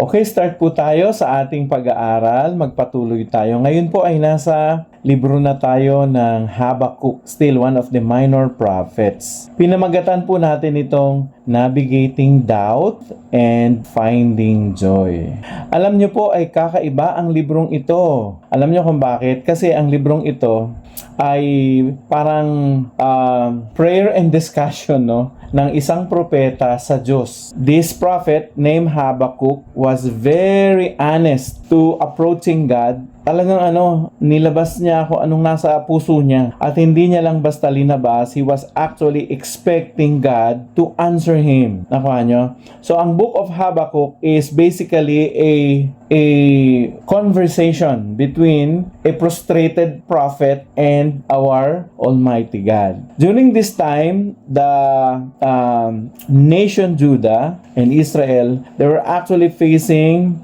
Okay, start po tayo sa ating pag-aaral. Magpatuloy tayo. Ngayon po ay nasa libro na tayo ng Habakkuk, still one of the minor prophets. Pinamagatan po natin itong Navigating Doubt and Finding Joy. Alam nyo po ay kakaiba ang librong ito. Alam nyo kung bakit? Kasi ang librong ito ay parang prayer and discussion, no, ng isang propeta sa Diyos. This prophet named Habakkuk was very honest to approaching God. Talagang nilabas niya kung anong nasa puso niya. At hindi niya lang basta linabas, he was actually expecting God to answer him. Nakuha niyo? So, ang book of Habakkuk is basically a conversation between a prostrated prophet and our Almighty God. During this time, the nation Judah and Israel, they were actually facing,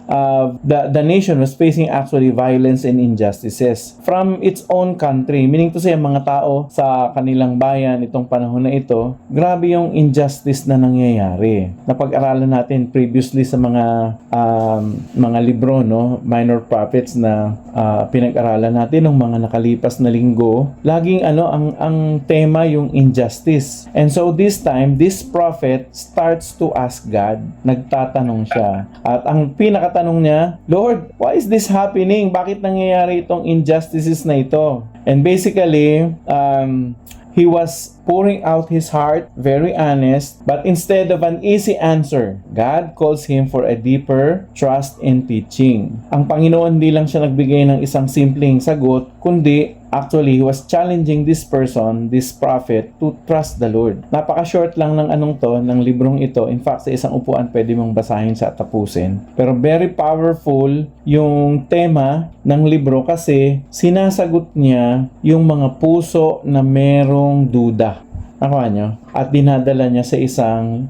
the nation was facing actually violence and injustices from its own country. Meaning to say, mga tao sa kanilang bayan itong panahon na ito, grabe yung injustice na nangyayari. Napag-aralan natin previously sa mga libro, no, minor prophets na pinag-aralan natin ng mga nakalipas na linggo. Laging ang tema yung injustice. And so this time, this prophet starts to ask God. Nagtatanong siya. At ang pinakatanong niya, Lord, why is this happening? Bakit nangyayari itong injustices na ito? And basically, he was pouring out his heart, very honest, but instead of an easy answer, God calls him for a deeper trust in teaching. Ang Panginoon di lang siya nagbigay ng isang simpleng sagot, kundi actually he was challenging this person, this prophet, to trust the Lord. Napaka-short lang ng librong ito. In fact, sa isang upuan pwede mong basahin siya at tapusin. Pero very powerful yung tema ng libro kasi sinasagot niya yung mga puso na merong duda. Nakuha nyo? At dinadala niya sa isang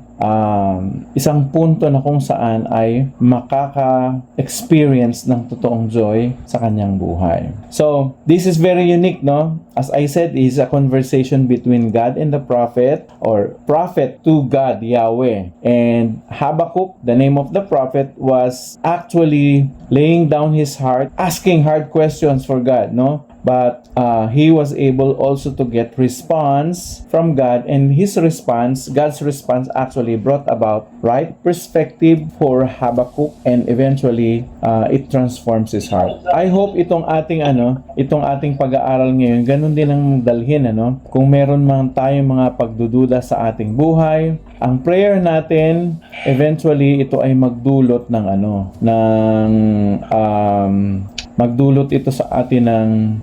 punto na kung saan ay makaka-experience ng totoong joy sa kanyang buhay. So, this is very unique, no? As I said, it is a conversation between God and the prophet, or prophet to God, Yahweh. And Habakkuk, the name of the prophet, was actually laying down his heart, asking hard questions for God, no? But he was able also to get response from God, and God's response actually brought about right perspective for Habakkuk, and eventually it transforms his heart. I hope itong ating pag-aaral ngayon, ganun din ang dalhin, kung meron man tayong mga pagdududa sa ating buhay, ang prayer natin eventually ito ay magdulot ng magdulot ito sa atin ng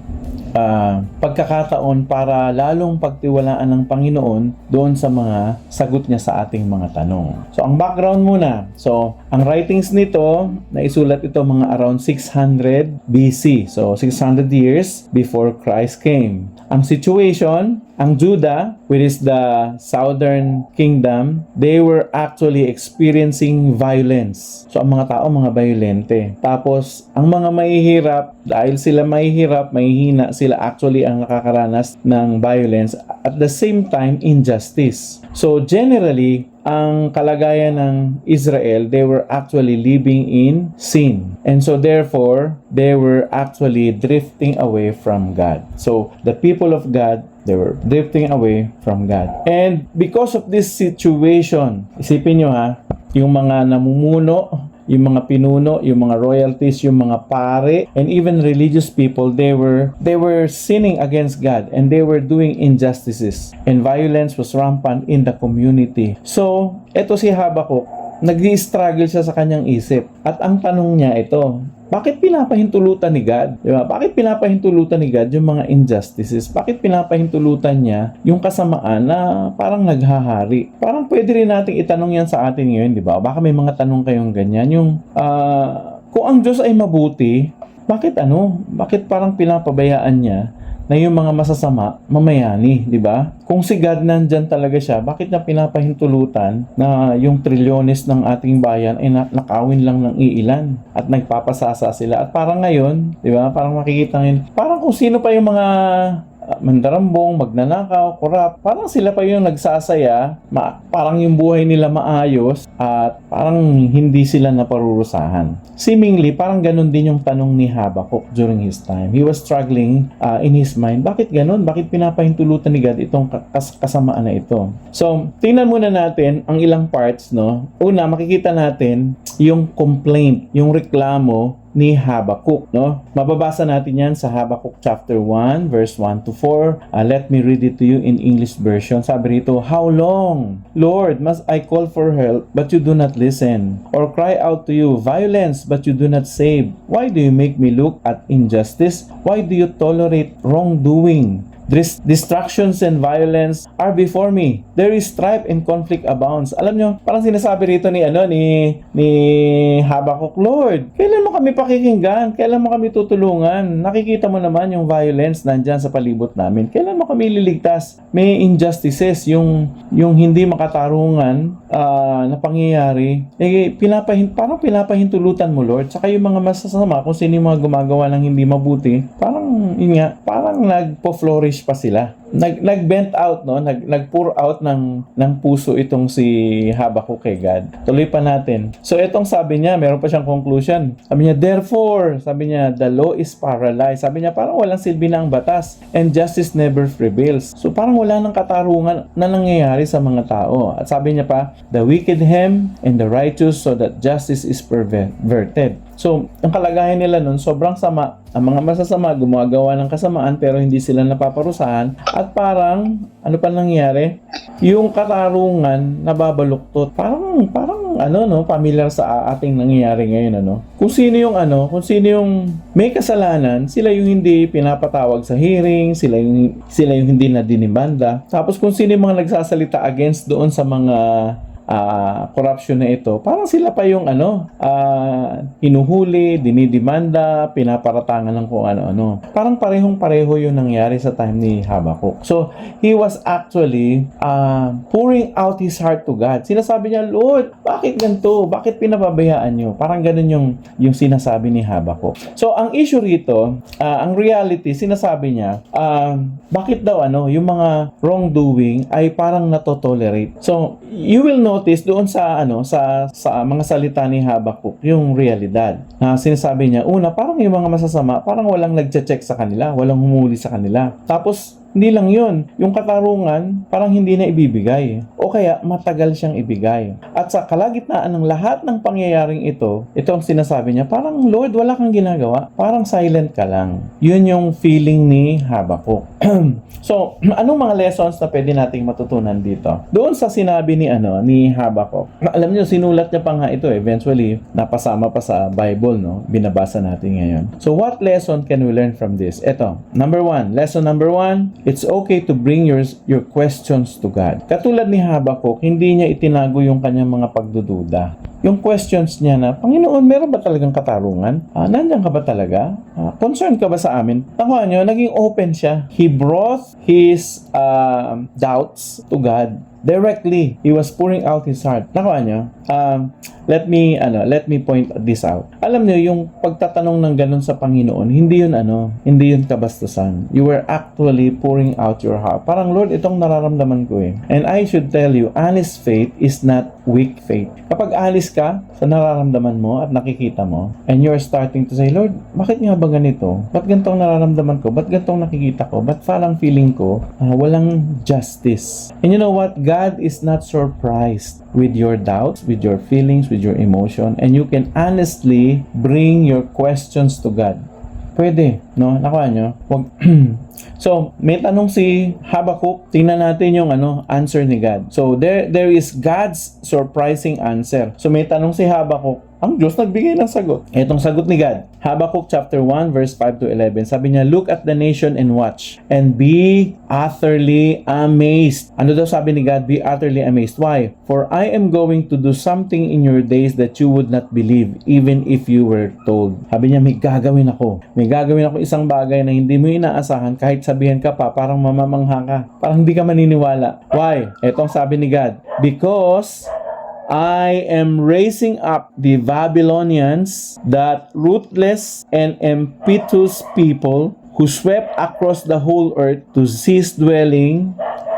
pagkakataon para lalong pagtiwalaan ng Panginoon doon sa mga sagot niya sa ating mga tanong. So, ang background muna. So, ang writings nito, naisulat ito mga around 600 BC. So, 600 years before Christ came. Ang situation, ang Judah, which is the southern kingdom, they were actually experiencing violence. So, ang mga tao, mga violente. Tapos, ang mga mahihirap, dahil sila mahihina, sila actually ang nakakaranas ng violence. At the same time, injustice. So, generally, ang kalagayan ng Israel, they were actually living in sin. And so therefore, they were actually drifting away from God. So the people of God, they were drifting away from God. And because of this situation, isipin nyo yung mga namumuno, yung mga pinuno, yung mga royalties, yung mga pare, and even religious people, they were sinning against God, and they were doing injustices, and violence was rampant in the community. So, eto si Habakkuk, nag-i-struggle siya sa kanyang isip. At ang tanong niya ito, bakit pinapahintulutan ni God? Diba? Bakit pinapahintulutan ni God yung mga injustices? Bakit pinapahintulutan niya yung kasamaan na parang naghahari? Parang pwede rin nating itanong yan sa atin ngayon, di ba? Baka may mga tanong kayong ganyan. Yung, kung ang Diyos ay mabuti, bakit parang pinapabayaan niya na yung mga masasama, mamayani, di ba? Kung si God nandyan talaga siya, bakit niya pinapahintulutan na yung trilyones ng ating bayan ay nakawin lang ng iilan at nagpapasasa sila? At parang ngayon, di ba? Parang makikita ngayon, parang kung sino pa yung mga mandarambong, magnanakaw, korap. Parang sila pa yung nagsasaya, parang yung buhay nila maayos, at parang hindi sila naparurusahan. Seemingly, parang ganun din yung tanong ni Habakkuk during his time. He was struggling in his mind. Bakit ganun? Bakit pinapahintulutan ni God itong kasamaan na ito? So, tingnan muna natin ang ilang parts, no? Una, makikita natin yung complaint, yung reklamo ni Habakkuk, no? Mababasa natin yan sa Habakkuk chapter 1, verse 1 to 4. Let me read it to you in English version. Sabi rito, "How long, Lord, must I call for help, but you do not listen? Or cry out to you, violence, but you do not save? Why do you make me look at injustice? Why do you tolerate wrongdoing? Distractions and violence are before me. There is strife and conflict abounds." Alam nyo, parang sinasabi rito ni Habakkuk, Lord, kailan mo kami pakikinggan? Kailan mo kami tutulungan? Nakikita mo naman yung violence nandyan sa palibot namin. Kailan mo kami liligtas? May injustices, yung hindi makatarungan na pangyayari. Parang pinapahintulutan mo, Lord. Saka yung mga masasama, kung sino yung mga gumagawa ng hindi mabuti, parang nagpo-flourish pa sila. Nag-bent out, no? Nag-pour out ng puso itong si Habakkuk kay God. Tuloy pa natin. So, itong sabi niya, meron pa siyang conclusion. Sabi niya, therefore, sabi niya, the law is paralyzed. Sabi niya, parang walang silbi na ang batas and justice never prevails. So, parang wala nang katarungan na nangyayari sa mga tao. At sabi niya pa, the wicked hem and the righteous so that justice is perverted. So, ang kalagayan nila nun, sobrang sama. Ang mga masasama, gumagawa ng kasamaan pero hindi sila napaparusahan. At parang, ano pa nangyayari? Yung katarungan nababaluktot. Parang familiar sa ating nangyayari ngayon, Kung sino yung may kasalanan, sila yung hindi pinapatawag sa hearing, sila yung hindi na dinimanda. Tapos kung sino yung mga nagsasalita against doon sa mga corruption na ito, parang sila pa yung hinuhuli, dinidimanda, pinaparatangan ng kung ano-ano. Parang parehong-pareho yung nangyari sa time ni Habakkuk. So, he was actually pouring out his heart to God. Sinasabi niya, Lord, bakit ganito? Bakit pinapabayaan nyo? Parang ganun yung sinasabi ni Habakkuk. So, ang issue rito, ang reality, sinasabi niya, bakit daw yung mga wrongdoing ay parang natotolerate. So, you will notice doon sa mga salita ni Habakkuk yung realidad. Na sinasabi niya, una, parang yung mga masasama, parang walang nagche-check sa kanila, walang humuli sa kanila. Tapos hindi lang yun, yung katarungan parang hindi na ibibigay o kaya matagal siyang ibigay. At sa kalagitnaan ng lahat ng pangyayaring ito ang sinasabi niya, parang Lord, wala kang ginagawa, parang silent ka lang. Yun yung feeling ni Habakkuk. So, anong mga lessons na pwede nating matutunan dito? Doon sa sinabi ni Habakkuk. Alam niyo, sinulat niya pa nga ito, eventually napasama pa sa Bible, binabasa natin ngayon. So, what lesson can we learn from this? Ito, lesson number one, it's okay to bring your questions to God. Katulad ni Habakkuk, hindi niya itinago yung kanyang mga pagdududa. Yung questions niya na, Panginoon, meron ba talagang katarungan? Nandiyan ka ba talaga? Concerned ka ba sa amin? Nakuha niyo, naging open siya. He brought his doubts to God directly. He was pouring out his heart. Nakuha niyo? Let me point this out. Alam niyo, yung pagtatanong ng ganun sa Panginoon, hindi yun kabastusan. You were actually pouring out your heart. Parang, Lord, itong nararamdaman ko eh. And I should tell you, honest faith is not weak faith. Kapag honest ka sa nararamdaman mo at nakikita mo, and you're starting to say, Lord, bakit nga ba ganito? Ba't gantong nararamdaman ko? Ba't gantong nakikita ko? Ba't parang feeling ko, walang justice? And you know what? God is not surprised with your doubts, with your feelings, with your emotion, and you can honestly bring your questions to God. Pwede, Nakuha nyo? So, may tanong si Habakkuk. Tingnan natin yung answer ni God. So, there is God's surprising answer. So, may tanong si Habakkuk. Ang Diyos nagbigay ng sagot. Itong sagot ni God. Habakkuk chapter 1 verse 5 to 11. Sabi niya, look at the nation and watch and be utterly amazed. Ano daw sabi ni God? Be utterly amazed. Why? For I am going to do something in your days that you would not believe even if you were told. Sabi niya, may gagawin ako. May gagawin ako isang bagay na hindi mo inaasahan kahit sabihin ka pa, parang mamamangha ka. Parang hindi ka maniniwala. Why? Itong sabi ni God. Because I am raising up the Babylonians, that ruthless and impetuous people who swept across the whole earth to seize dwelling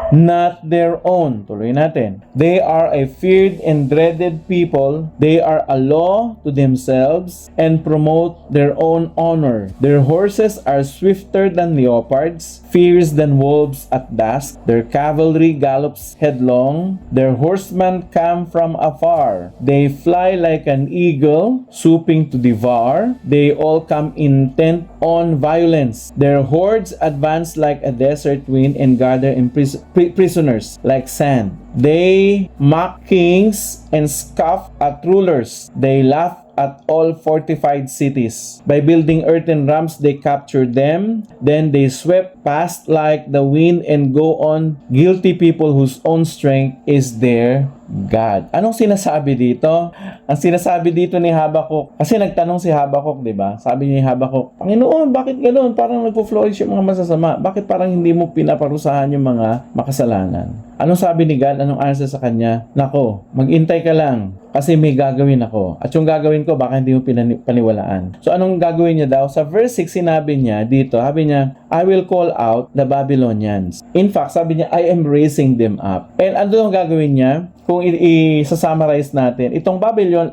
not their own. Tuloy natin. They are a feared and dreaded people. They are a law to themselves and promote their own honor. Their horses are swifter than leopards, fierce than wolves at dusk. Their cavalry gallops headlong. Their horsemen come from afar. They fly like an eagle, swooping to devour. They all come intent on violence. Their hordes advance like a desert wind and gather in prisoners like sand. They mock kings and scoff at rulers. They laugh at all fortified cities. By building earthen rams, they captured them. Then they swept past like the wind and go on. Guilty people whose own strength is their God. Anong sinasabi dito? Ang sinasabi dito ni Habakuk, kasi nagtanong si Habakuk, di ba? Sabi ni Habakuk, Panginoon, bakit ganoon? Parang nagpo-flourish yung mga masasama. Bakit parang hindi mo pinaparusahan yung mga makasalanan? Anong sabi ni God? Anong answer sa kanya? Nako, mag-intay ka lang kasi may gagawin ako. At yung gagawin ko, baka hindi mo paniwalaan. So, anong gagawin niya daw? Sa verse 6, sinabi niya dito, sabi niya, I will call out the Babylonians. In fact, sabi niya, I am raising them up. And ano yung gagawin niya? Kung i-summarize natin, itong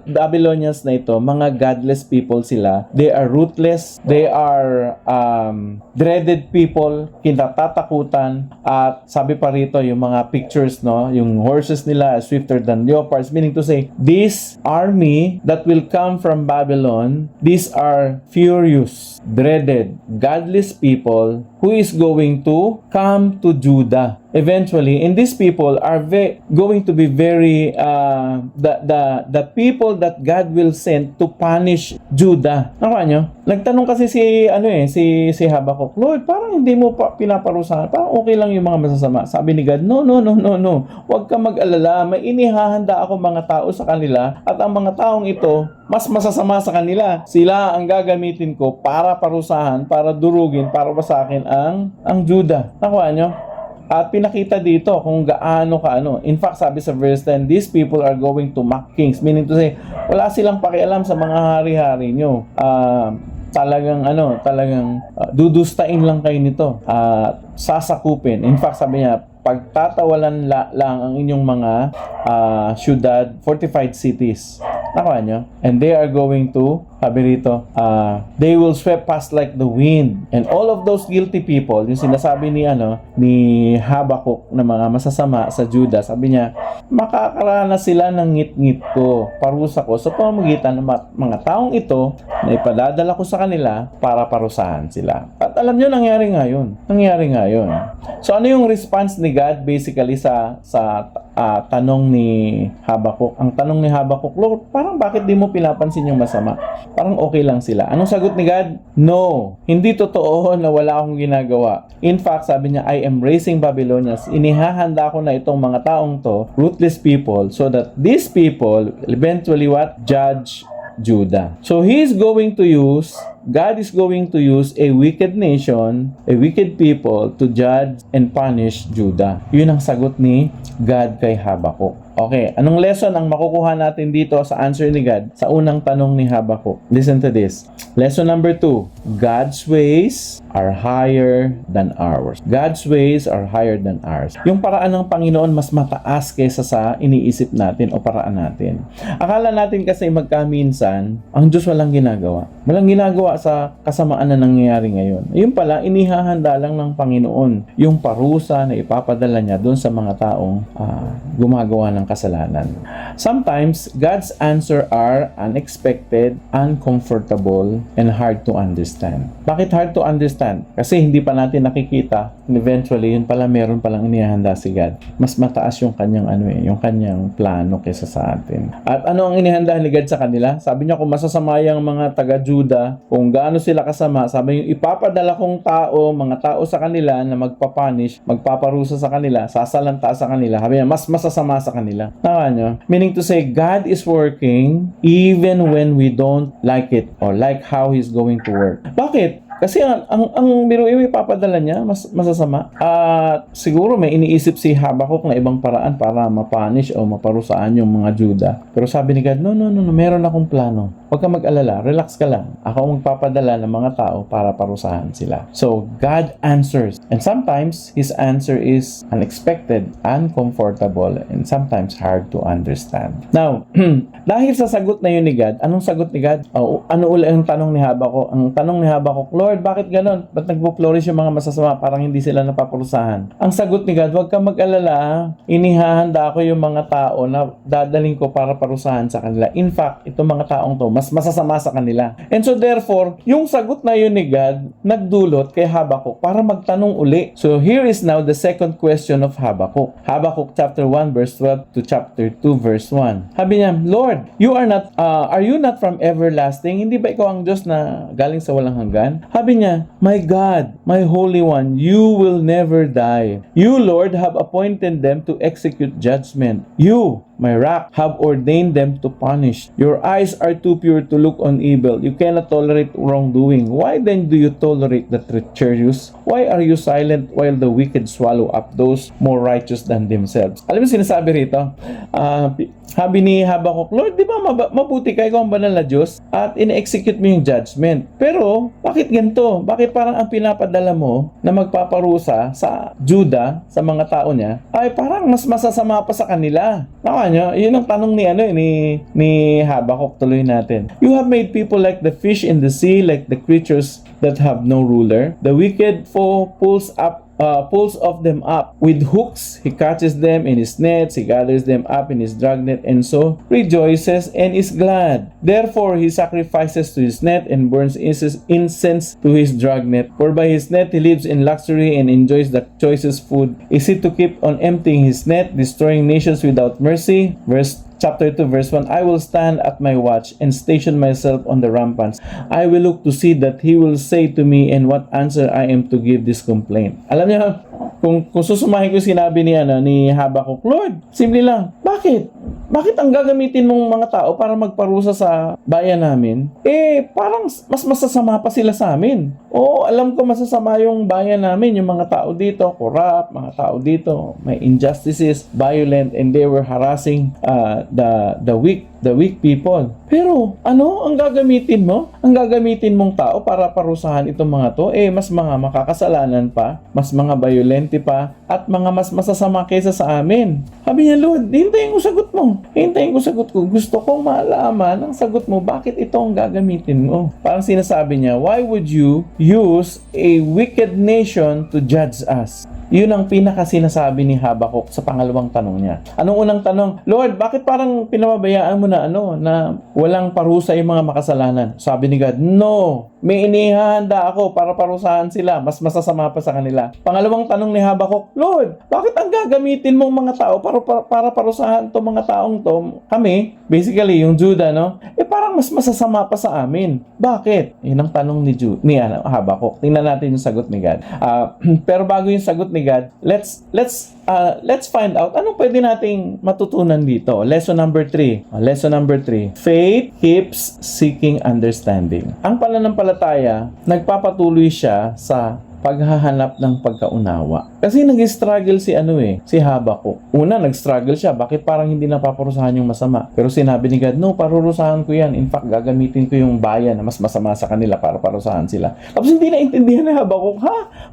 Babylonians na ito, mga godless people sila. They are ruthless. They are dreaded people, kinatatakutan. At sabi pa rito, yung mga pictures, no, yung horses nila swifter than leopards, meaning to say, this army that will come from Babylon, these are furious, dreaded, godless people who is going to come to Judah eventually. And these people are going to be very the people that God will send to punish Judah. Nakuha nyo? Nagtanong kasi si Habakuk, Lord, parang hindi mo pa pinaparusahan. Parang okay lang yung mga masasama. Sabi ni God, no. Huwag ka mag-alala. May inihahanda ako mga tao sa kanila at ang mga taong ito, mas masasama sa kanila. Sila ang gagamitin ko para parusahan, para durugin, para basakin ang Judah. Nakuha nyo? At pinakita dito kung gaano kaano. In fact, sabi sa verse 10, these people are going to mock kings. Meaning to say, wala silang pakialam sa mga hari-hari nyo. Talagang dudustain lang kayo nito. Sasakupin. In fact, sabi niya, pagtatawalan lang ang inyong mga syudad, fortified cities. Nakuha nyo? And they are going to, sabi rito, they will sweep past like the wind. And all of those guilty people, yung sinasabi ni Habakuk na mga masasama sa Judah, sabi niya, makakaranas sila ng ngit-ngit ko, parusa ko, sa pamamagitan ng mga taong ito na ipadadala ko sa kanila para parusahan sila. At alam nyo, nangyari nga yun. So ano yung response ni God basically sa tanong ni Habakuk? Ang tanong ni Habakuk, Lord, parang bakit di mo pinapansin yung masama? Parang okay lang sila. Anong sagot ni God? No. Hindi totoo na wala akong ginagawa. In fact, sabi niya, I am raising Babylonians. Inihahanda ko na itong mga taong to, ruthless people, so that these people eventually judge Judah. So God is going to use a wicked nation, a wicked people to judge and punish Judah. Yun ang sagot ni God kay Habakuk. Okay, anong lesson ang makukuha natin dito sa answer ni God sa unang tanong ni Habakuk? Listen to this. Lesson number 2. God's ways are higher than ours. God's ways are higher than ours. Yung paraan ng Panginoon mas mataas kaysa sa iniisip natin o paraan natin. Akala natin kasi magkaminsan, ang Diyos walang ginagawa. Walang ginagawa sa kasamaan na nangyayari ngayon. Yun pala, inihahanda lang ng Panginoon yung parusa na ipapadala niya doon sa mga taong gumagawa ng kasalanan. Sometimes, God's answer are unexpected, uncomfortable, and hard to understand. Bakit hard to understand? Kasi hindi pa natin nakikita, and eventually, yun pala meron palang inihahanda si God. Mas mataas yung kanyang yung kanyang plano kaysa sa atin. At ano ang inihanda ni God sa kanila? Sabi niya, kung masasama yung mga taga-Judah, kung gaano sila kasama, sabi niya, ipapadala kong mga tao sa kanila na magpapunish, magpaparusa sa kanila, sasalanta sa kanila. Sabi niya, mas masasama sa kanila. Tama nyo? Meaning to say, God is working even when we don't like it or like how He's going to work. Bakit? Kasi ang biruin mo ipapadala niya, mas masasama. At siguro may iniisip si Habakuk na ibang paraan para mapunish o maparusaan yung mga Juda. Pero sabi ni God, no, meron akong plano. Huwag ka mag-alala, relax ka lang. Ako ang magpapadala ng mga tao para parusahan sila. So, God answers. And sometimes, His answer is unexpected, uncomfortable, and sometimes hard to understand. Now, dahil sa sagot na yun ni God, anong sagot ni God? Ano uli ang tanong ni Habakuk? Ang tanong ni Habakuk, Lord, bakit ganon? Ba't nagpo-flourish yung mga masasama? Parang hindi sila napaparusahan. Ang sagot ni God, huwag ka mag-alala. Inihahanda ko yung mga tao na dadaling ko para parusahan sa kanila. In fact, itong mga taong to, mas masasama sa kanila. And so therefore, yung sagot na yun ni God, nagdulot kay Habakuk para magtanong uli. So here is now the second question of Habakuk. Habakuk chapter 1 verse 12 to chapter 2 verse 1. Sabi niya, Lord, are you not from everlasting? Hindi ba ikaw ang Diyos na galing sa walang hanggan? Sabi niya, my God, my Holy One, you will never die. You, Lord, have appointed them to execute judgment. You, my rock, have ordained them to punish. Your eyes are too pure to look on evil. You cannot tolerate wrongdoing. Why then do you tolerate the treacherous? Why are you silent while the wicked swallow up those more righteous than themselves? Alam mo sinasabi rito? Sabi ni Habakuk, Lord, di ba mabuti ka, ikaw ang banal na Diyos at ine-execute mo yung judgment. Pero, bakit ganito? Bakit parang ang pinapadala mo na magpaparusa sa Juda, sa mga tao niya, ay parang mas masasama pa sa kanila? Nyo, yun ang tanong ni Habakuk. Tuloy natin. You have made people like the fish in the sea, like the creatures that have no ruler. The wicked foe pulls of them up with hooks. He catches them in his nets. He gathers them up in his dragnet, and so rejoices and is glad. Therefore he sacrifices to his net and burns incense to his dragnet. For by his net he lives in luxury and enjoys the choicest food. Is it to keep on emptying his net, destroying nations without mercy? Chapter 2 verse 1, I will stand at my watch and station myself on the ramparts. I will look to see that he will say to me and what answer I am to give this complaint. Alam niyo, kung susumahin ko sinabi ni Habakuk, Lord, simple lang, bakit ang gagamitin mong mga tao para magparusa sa bayan namin? Parang mas masasama pa sila sa amin. Oo, alam ko masasama yung bayan namin, yung mga tao dito, corrupt, mga tao dito, may injustices, violent, and they were harassing the weak people. Pero, ang gagamitin mo? Ang gagamitin mong tao para parusahan itong mga to, mas mga makakasalanan pa, mas mga violente pa, at mga mas masasama kaysa sa amin. Sabi niya, Lord, hintayin ko sagot mo. Hintayin ko sagot ko. Gusto kong malaman ang sagot mo, bakit ito ang gagamitin mo? Parang sinasabi niya, why would you use a wicked nation to judge us? Yun ang pinaka-sinasabi ni Habakuk sa pangalawang tanong niya. Anong unang tanong? Lord, bakit parang pinamabayaan mo na walang parusa yung mga makasalanan? Sabi ni God, no, may inihahanda ako para parusahan sila, mas masasama pa sa kanila. Pangalawang tanong ni Habakuk, Lord, bakit ang gagamitin mong mga tao para parusahan to mga taong to? Kami, basically yung Juda, parang mas masasama pa sa amin. Bakit? Yun ang tanong ni Habakuk. Tingnan natin yung sagot ni God. Pero bago yung sagot ni God, let's find out anong pwede nating matutunan dito. Lesson number 3. Faith keeps seeking understanding. Ang pananampalataya, nagpapatuloy siya sa paghahanap ng pagkaunawa. Kasi nag-struggle si Habakuk. Una, nag-struggle siya. Bakit parang hindi napaparusahan yung masama? Pero sinabi ni God, no, parurusahan ko yan. In fact, gagamitin ko yung bayan na mas masama sa kanila para parusahan sila. Tapos hindi naintindihan ni Habakuk,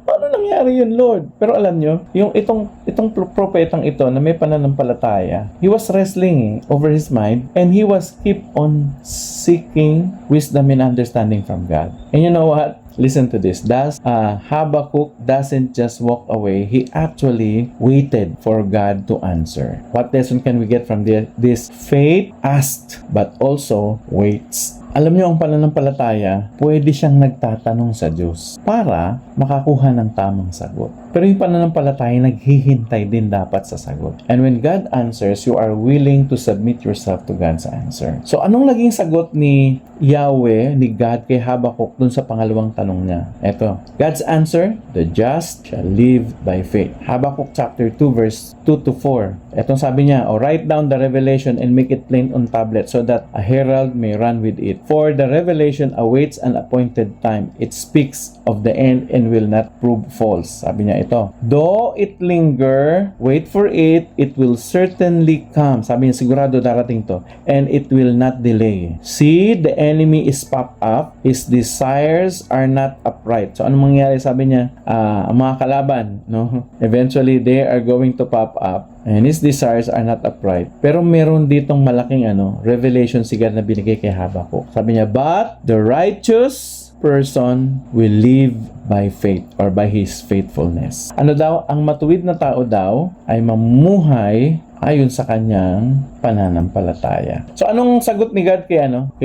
paano nangyari yun, Lord? Pero alam nyo, yung itong propetang ito na may pananampalataya, he was wrestling over his mind and he was keep on seeking wisdom and understanding from God. And you know what? Listen to this. Habakkuk doesn't just walk away. He actually waited for God to answer. What lesson can we get from this? Faith asked but also waits. Alam niyo, ang pananampalataya, pwede siyang nagtatanong sa Diyos para makakuha ng tamang sagot. Pero yung pananampalataya, naghihintay din dapat sa sagot. And when God answers, you are willing to submit yourself to God's answer. So, anong naging sagot ni Yahweh, ni God kay Habakuk dun sa pangalawang tanong niya? Ito, God's answer, the just shall live by faith. Habakuk chapter 2 verse 2 to 4. Etong sabi niya, write down the revelation and make it plain on tablet so that a herald may run with it. For the revelation awaits an appointed time. It speaks of the end and will not prove false. Sabi niya ito, though it linger, wait for it, it will certainly come. Sabi niya, sigurado darating to. And it will not delay. See, the enemy is popped up. His desires are not upright. So, anong mangyayari? Sabi niya, ang mga kalaban, no? Eventually, they are going to pop up. And his desires are not upright. Pero meron ditong malaking revelation si God na binigay kay Habakuk. Sabi niya, but the righteous person will live by faith or by his faithfulness. Ano daw? Ang matuwid na tao daw ay mamuhay ayon sa kanyang pananampalataya. So anong sagot ni God kay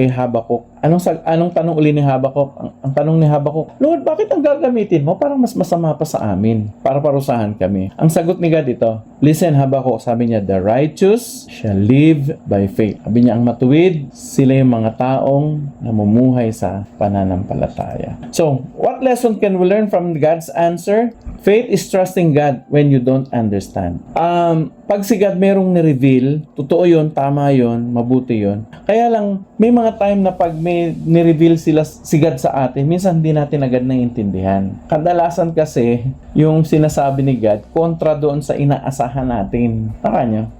Habakuk? Anong tanong uli ni Habakuk? Ang tanong ni Habakuk, Lord, bakit ang gagamitin mo? Parang mas masama pa sa amin. Para parusahan kami. Ang sagot ni God ito, listen Habakuk, sabi niya, the righteous shall live by faith. Sabi niya, ang matuwid, sila yung mga taong namumuhay sa pananampalataya. So, what lesson can we learn from God's answer? Faith is trusting God when you don't understand. Pag si God merong ni-reveal, totoo yun, tama yun, mabuti yun. Kaya lang, may mga time na pag may ni-reveal si God sa atin, minsan hindi natin agad naiintindihan. Kadalasan kasi, yung sinasabi ni God, kontra doon sa inaasahan natin. Nyo?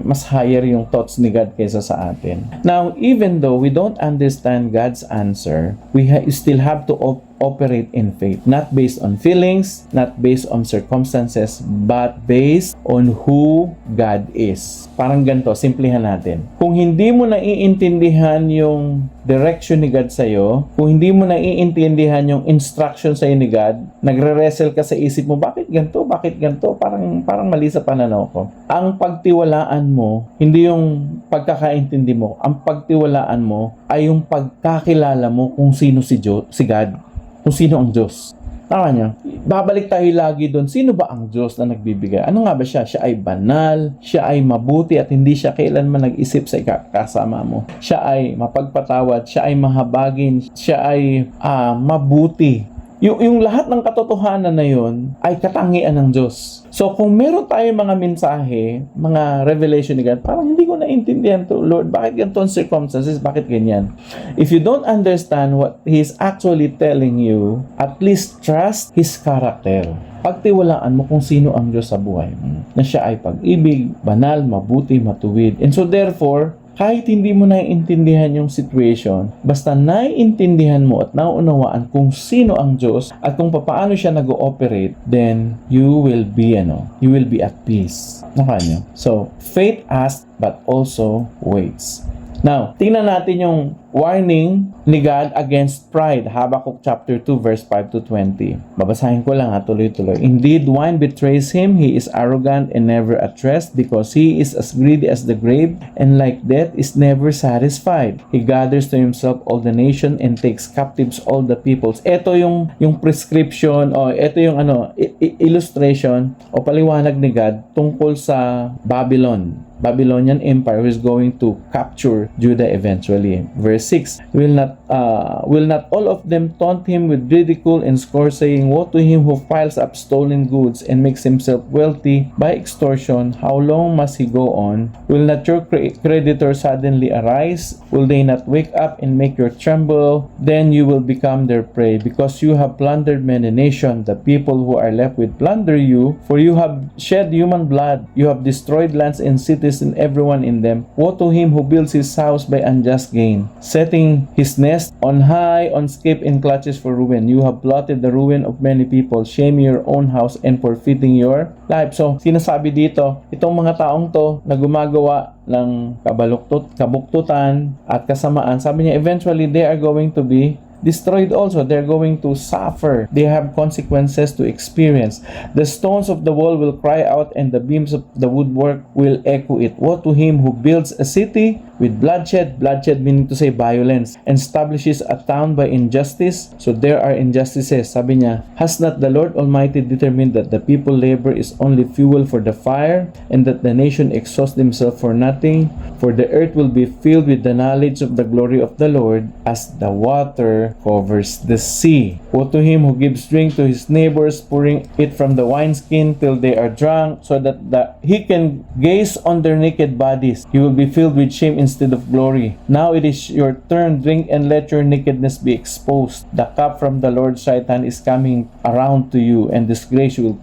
Mas higher yung thoughts ni God kaysa sa atin. Now, even though we don't understand God's answer, we still have to operate in faith. Not based on feelings, not based on circumstances, but based on who God is. Parang ganito, simplihan natin. Kung hindi mo naiintindihan yung direction ni God sa'yo, kung hindi mo naiintindihan yung instruction sa'yo ni God, nagre-wrestle ka sa isip mo, bakit ganito? Bakit ganito? Parang mali sa pananaw ko. Ang pagtiwalaan mo, hindi yung pagkakaintindi mo. Ang pagtiwalaan mo ay yung pagkakilala mo kung sino si God. Kung sino ang Diyos. Tama niyo? Babalik tayo lagi doon. Sino ba ang Diyos na nagbibigay? Ano nga ba siya? Siya ay banal, siya ay mabuti at hindi siya kailanman nag-isip sa kasama mo. Siya ay mapagpatawad, siya ay mahabagin, siya ay mabuti. Yung lahat ng katotohanan na yun ay katangian ng Diyos. So kung meron tayong mga mensahe, mga revelation ni God, parang hindi ko naintindihan to, Lord, bakit ganito ang circumstances, bakit ganyan? If you don't understand what He's actually telling you, at least trust His character. Pagtiwalaan mo kung sino ang Diyos sa buhay mo, na siya ay pag-ibig, banal, mabuti, matuwid. And so therefore, kahit hindi mo naiintindihan yung situation, basta naiintindihan mo at nauunawaan kung sino ang Diyos at kung paano siya nag-ooperate, then you will be at peace. Nakanyo? So, faith asks but also waits. Now, tingnan natin yung warning ni God against pride. Habakkuk chapter 2 verse 5 to 20. Babasahin ko lang tuloy-tuloy. Indeed, wine betrays him. He is arrogant and never at rest because he is as greedy as the grave and like death is never satisfied. He gathers to himself all the nation and takes captives all the peoples. Ito yung prescription o ito yung illustration o paliwanag ni God tungkol sa Babylonian Empire who is going to capture Judah eventually. Verse 6, will not all of them taunt him with ridicule and scorn, saying, woe to him who piles up stolen goods and makes himself wealthy by extortion. How long must he go on? Will not your creditors suddenly arise? Will they not wake up and make you tremble? Then you will become their prey, because you have plundered many nations. The people who are left will plunder you, for you have shed human blood. You have destroyed lands and cities and everyone in them. Woe to him who builds his house by unjust gain, setting his nest on high, on skip and clutches for ruin. You have plotted the ruin of many people, shaming your own house and forfeiting your life. So, sinasabi dito, itong mga taong to na gumagawa ng kabuktutan at kasamaan, sabi niya, eventually they are going to be destroyed also. They're going to suffer. They have consequences to experience. The stones of the wall will cry out and the beams of the woodwork will echo it. Woe to him who builds a city with bloodshed, bloodshed meaning to say violence, and establishes a town by injustice, so there are injustices. Sabi niya, has not the Lord Almighty determined that the people labor is only fuel for the fire, and that the nation exhausts themselves for nothing? For the earth will be filled with the knowledge of the glory of the Lord as the water covers the sea. Woe to him who gives drink to his neighbors, pouring it from the wineskin till they are drunk, so that he can gaze on their naked bodies. He will be filled with shame instead of glory. Now it is your turn, drink and let your nakedness be exposed. The cup from the Lord's right hand is coming around to you, and disgrace will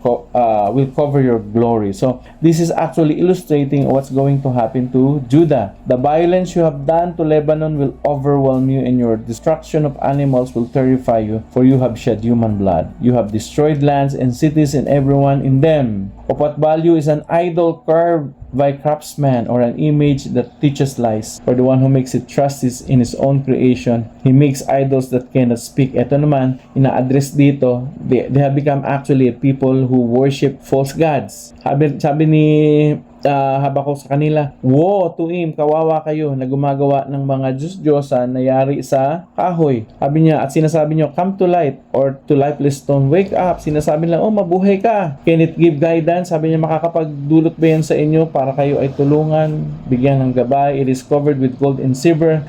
cover your glory. So this is actually illustrating what's going to happen to Judah. The violence you have done to Lebanon will overwhelm you, and your destruction of animals will terrify you, for you have shed human blood. You have destroyed lands and cities and everyone in them. Of what value is an idol carved by craftsman, or an image that teaches lies? For the one who makes it trusts in his own creation. He makes idols that cannot speak. Ito naman, ina-address dito, they have become actually a people who worship false gods. Sabi ni Habakuk sa kanila, woe to him, kawawa kayo na gumagawa ng mga Diyos-Diyosan na yari sa kahoy. Sabi niya, at sinasabi niyo, come to light, or to lifeless stone, wake up. Sinasabi nila, oh, mabuhay ka. Can it give guidance? Sabi niya, makakapagdulot ba yan sa inyo para kayo ay tulungan, bigyan ng gabay? It is covered with gold and silver.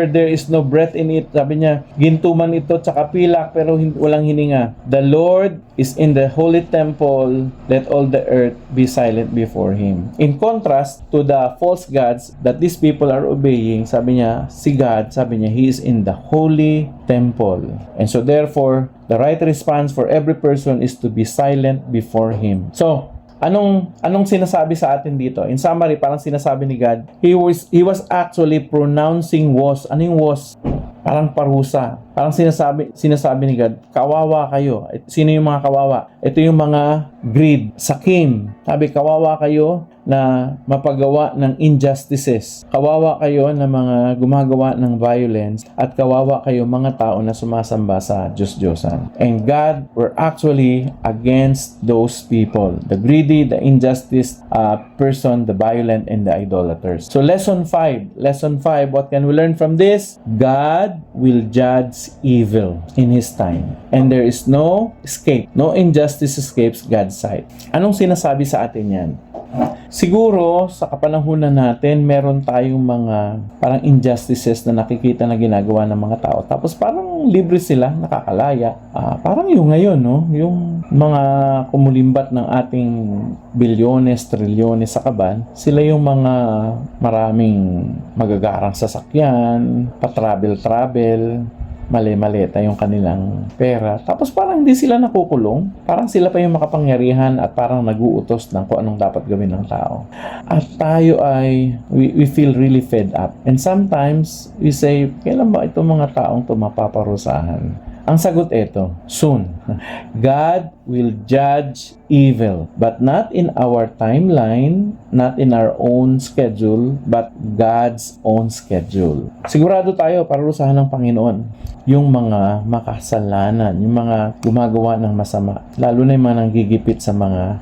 There is no breath in it. Sabi niya, gintuman ito tsaka pilak, pero walang hininga. The Lord is in the holy temple, let all the earth be silent before him. In contrast to the false gods that these people are obeying, sabi niya, si God, sabi niya, He is in the holy temple. And so therefore, the right response for every person is to be silent before Him. So, anong sinasabi sa atin dito? In summary, parang sinasabi ni God, He was actually pronouncing was. Ano yung was? Parang parusa. Parang sinasabi ni God, kawawa kayo. Sino yung mga kawawa? Ito yung mga greed, sakim. Sabi, kawawa kayo na mapagawa ng injustices. Kawawa kayo na mga gumagawa ng violence, at kawawa kayo mga tao na sumasamba sa Diyos-Diyosan. And God were actually against those people. The greedy, the injustice person, the violent, and the idolaters. So lesson 5, what can we learn from this? God will judge evil in His time. And there is no escape. No injustice escapes God's sight. Anong sinasabi sa atin yan? Siguro, sa kapanahunan natin, meron tayong mga parang injustices na nakikita na ginagawa ng mga tao. Tapos parang libre sila, nakakalaya. Parang yung ngayon, no? Yung mga kumulimbat ng ating bilyones, trilyones sa kaban, sila yung mga maraming magagarang sasakyan, pa-travel, mali-maleta yung kanilang pera. Tapos parang hindi sila nakukulong. Parang sila pa yung makapangyarihan at parang naguutos ng kung anong dapat gawin ng tao. At tayo ay, we feel really fed up. And sometimes, we say, kailan ba itong mga taong ito mapaparusahan? Ang sagot ito, soon. God will judge evil, but not in our timeline, not in our own schedule, but God's own schedule. Sigurado tayo, parurusahan ng Panginoon yung mga makasalanan, yung mga gumagawa ng masama, lalo na yung mga nanggigipit sa mga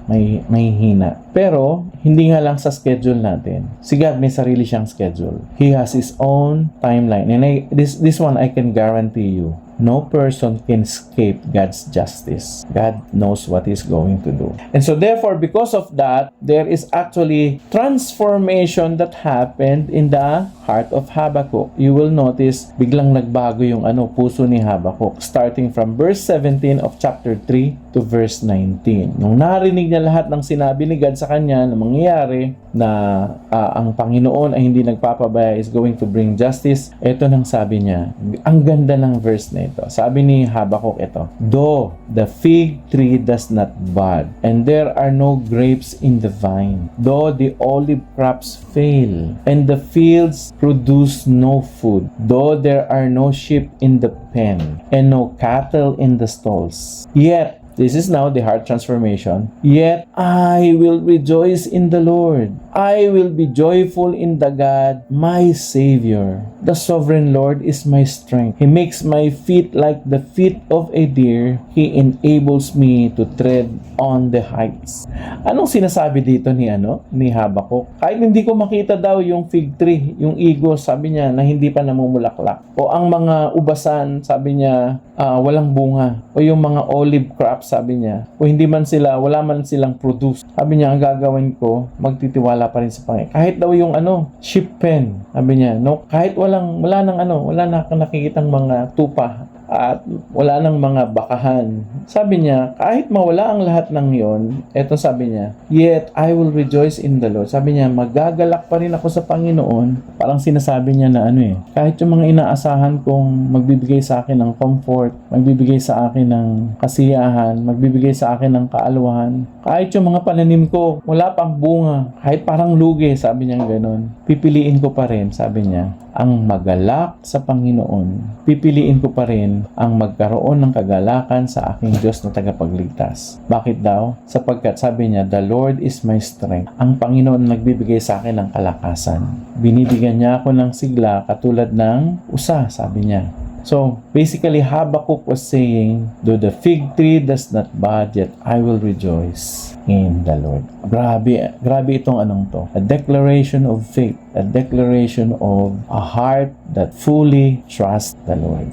may hina. Pero, hindi nga lang sa schedule natin. Si God may sarili siyang schedule. He has His own timeline. And this one I can guarantee you, no person can escape God's justice. God knows what He's going to do. And so therefore, because of that, there is actually transformation that happened in the heart of Habakkuk. You will notice, biglang nagbago yung puso ni Habakkuk. Starting from verse 17 of chapter 3 to verse 19. Nung narinig niya lahat ng sinabi ni God sa kanya na mangyayari, na ang Panginoon ay hindi nagpapabaya, is going to bring justice, ito nang sabi niya. Ang ganda ng verse na ito. Sabi ni Habakkuk ito, though the fig tree does not bud, and there are no grapes in the vine, though the olive crops fail, and the fields produce no food, though there are no sheep in the pen, and no cattle in the stalls, yet This is now the heart transformation. Yet I will rejoice in the Lord. I will be joyful in the God, my Savior. The sovereign Lord is my strength. He makes my feet like the feet of a deer. He enables me to tread on the heights. Anong sinasabi dito ni Habakuk? Kahit hindi ko makita daw yung fig tree, yung igo, sabi niya na hindi pa namumulaklak. O ang mga ubasan, sabi niya, walang bunga. O yung mga olive crops, sabi niya, o hindi man sila, wala man silang produce. Sabi niya, ang gagawin ko, magtitiwala pa rin sa Panginoon. Kahit daw yung sheep pen, sabi niya, no, kahit wala na nakikitang mga tupa at wala nang mga bakahan. Sabi niya, kahit mawala ang lahat ng yon, eto sabi niya, yet I will rejoice in the Lord. Sabi niya, magagalak pa rin ako sa Panginoon. Parang sinasabi niya na kahit yung mga inaasahan kong magbibigay sa akin ng comfort, magbibigay sa akin ng kasiyahan, magbibigay sa akin ng kaaluhan, kahit yung mga pananim ko, wala pang bunga, kahit parang lugi, sabi niya gano'n, pipiliin ko pa rin, sabi niya, ang magalak sa Panginoon. Pipiliin ko pa rin ang magkaroon ng kagalakan sa aking Diyos na tagapagligtas. Bakit daw? Sapagkat sabi niya, the Lord is my strength. Ang Panginoon nagbibigay sa akin ng kalakasan. Binibigyan niya ako ng sigla katulad ng usa, sabi niya. So, basically, Habakkuk was saying, though the fig tree does not bud, yet I will rejoice in the Lord. Grabe itong to. A declaration of faith, a declaration of a heart that fully trusts the Lord.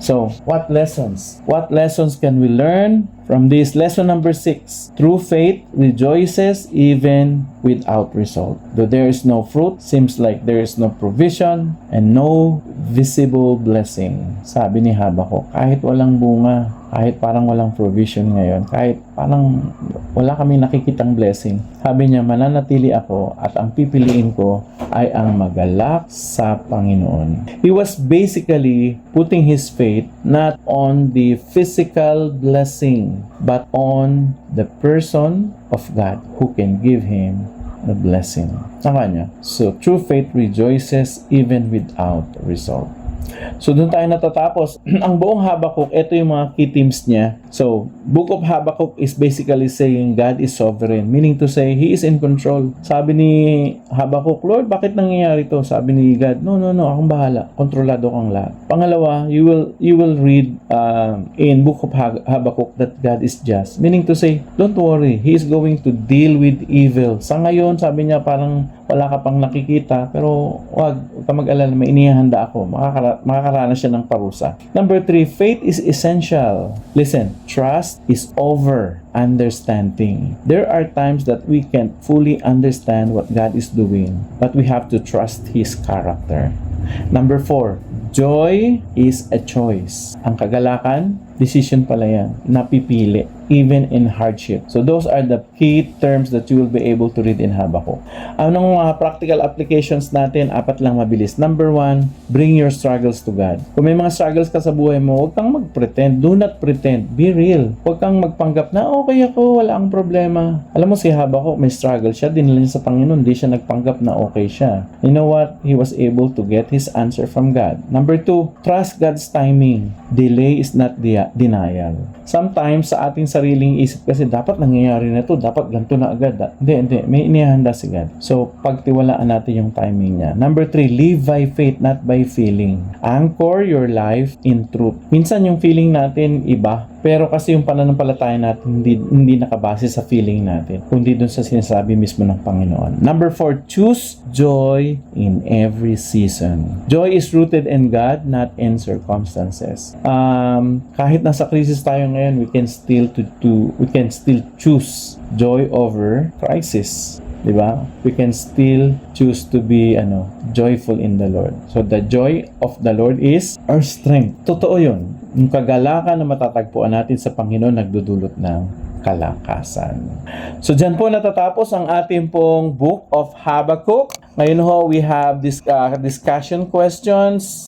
So, what lessons? What lessons can we learn from this? Lesson number 6. True faith rejoices even without result. Though there is no fruit, seems like there is no provision and no visible blessing. Sabi ni Habakuk, kahit walang bunga, kahit parang walang provision ngayon, kahit parang wala kaming nakikitang blessing, sabi niya, mananatili ako at ang pipiliin ko ay ang magalak sa Panginoon. He was basically putting his faith not on the physical blessing, but on the person of God who can give him the blessing. Sa kanya. So, true faith rejoices even without result. So, doon tayo natatapos. Ang buong Habakuk, ito yung mga key themes niya. So, Book of Habakkuk is basically saying God is sovereign. Meaning to say, He is in control. Sabi ni Habakuk, Lord, bakit nangyayari to? Sabi ni God, no, akong bahala. Kontrolado kang lahat. Pangalawa, you will read in Book of Habakkuk that God is just. Meaning to say, don't worry, He is going to deal with evil. Sa ngayon, sabi niya, parang wala ka pang nakikita, pero huwag ka mag-alala, may inihanda ako. Makakaranas siya ng parusa. Number 3, faith is essential. Listen, trust is over understanding. There are times that we can't fully understand what God is doing, but we have to trust His character. Number 4, joy is a choice. Ang kagalakan, decision pala yan, napipili, even in hardship. So those are the key terms that you will be able to read in Habakkuk. Anong mga practical applications natin? 4 lang mabilis. Number 1, bring your struggles to God. Kung may mga struggles ka sa buhay mo, huwag kang mag-pretend. Do not pretend. Be real. Huwag kang magpanggap na, okay ako, wala ang problema. Alam mo si Habakkuk, may struggle siya, dinala niya sa Panginoon, hindi siya nagpanggap na okay siya. You know what? He was able to get his answer from God. Number 2, trust God's timing. Delay is not denial. Sometimes sa ating sariling isip kasi dapat nangyayari na to, dapat ganito na agad. Hindi, may inihanda si God. So, pagtiwalaan natin yung timing niya. Number 3, live by faith, not by feeling. Anchor your life in truth. Minsan yung feeling natin iba, pero kasi yung pananampalataya natin hindi nakabase sa feeling natin, kundi dun sa sinasabi mismo ng Panginoon. Number 4, choose joy in every season. Joy is rooted in God, not in circumstances. Kahit nasa crisis tayo ngayon, we can still choose joy over crisis. Diba? We can still choose to be joyful in the Lord. So the joy of the Lord is our strength. Totoo yun. Yung kagalakan na matatagpuan natin sa Panginoon nagdudulot ng kalakasan. So dyan po natatapos ang ating pong Book of Habakkuk. Ngayon ho, we have this discussion questions.